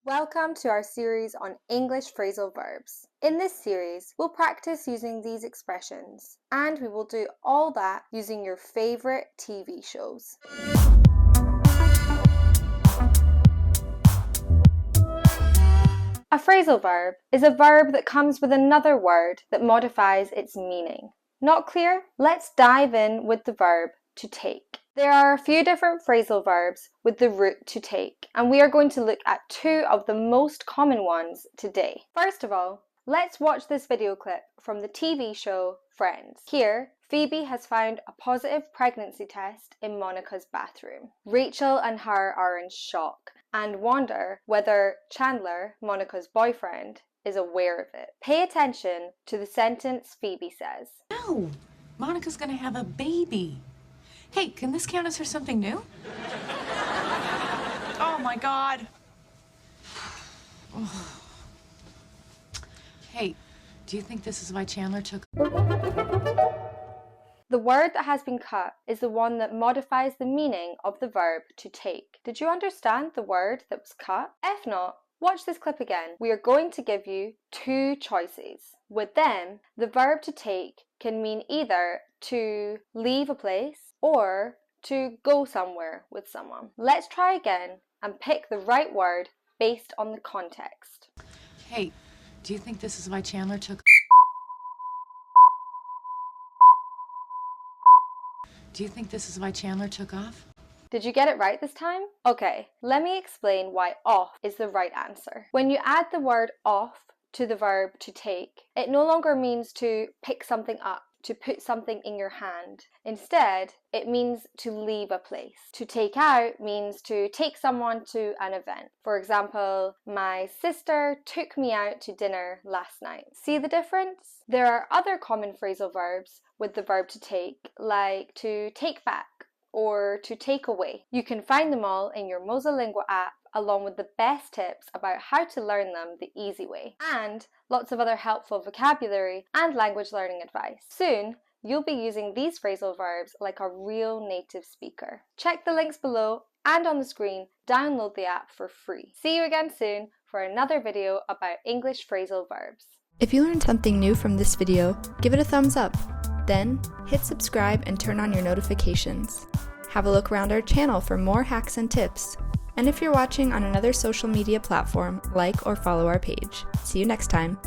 Welcome to our series on English phrasal verbs. In this series, we'll practice using these expressions, and we will do all that using your favourite TV shows. A phrasal verb is a verb that comes with another word that modifies its meaning. Not clear? Let's dive in with the verb to take. There are a few different phrasal verbs with the root to take, and we are going to look at two of the most common ones today. First of all, let's watch this video clip from the TV show Friends. Here, Phoebe has found a positive pregnancy test in Monica's bathroom. Rachel and her are in shock and wonder whether Chandler, Monica's boyfriend, is aware of it. Pay attention to the sentence Phoebe says. No, Monica's gonna have a baby. Hey, can this count as for something new? Oh my God. Hey, do you think this is why Chandler took... The word that has been cut is the one that modifies the meaning of the verb to take. Did you understand the word that was cut? If not, watch this clip again. We are going to give you two choices. With them, the verb to take can mean either to leave a place or to go somewhere with someone. Let's try again and pick the right word based on the context. Hey, do you think this is why Chandler took... Do you think this is why Chandler took off? Did you get it right this time? Okay, let me explain why off is the right answer. When you add the word off to the verb to take, it no longer means to pick something up, to put something in your hand. Instead, it means to leave a place. To take out means to take someone to an event. For example, my sister took me out to dinner last night. See the difference? There are other common phrasal verbs with the verb to take, like to take back or to take away. You can find them all in your MosaLingua app, along with the best tips about how to learn them the easy way, and lots of other helpful vocabulary and language learning advice. Soon, you'll be using these phrasal verbs like a real native speaker. Check the links below and on the screen, download the app for free. See you again soon for another video about English phrasal verbs. If you learned something new from this video, give it a thumbs up. Then, hit subscribe and turn on your notifications. Have a look around our channel for more hacks and tips. And if you're watching on another social media platform, like or follow our page. See you next time.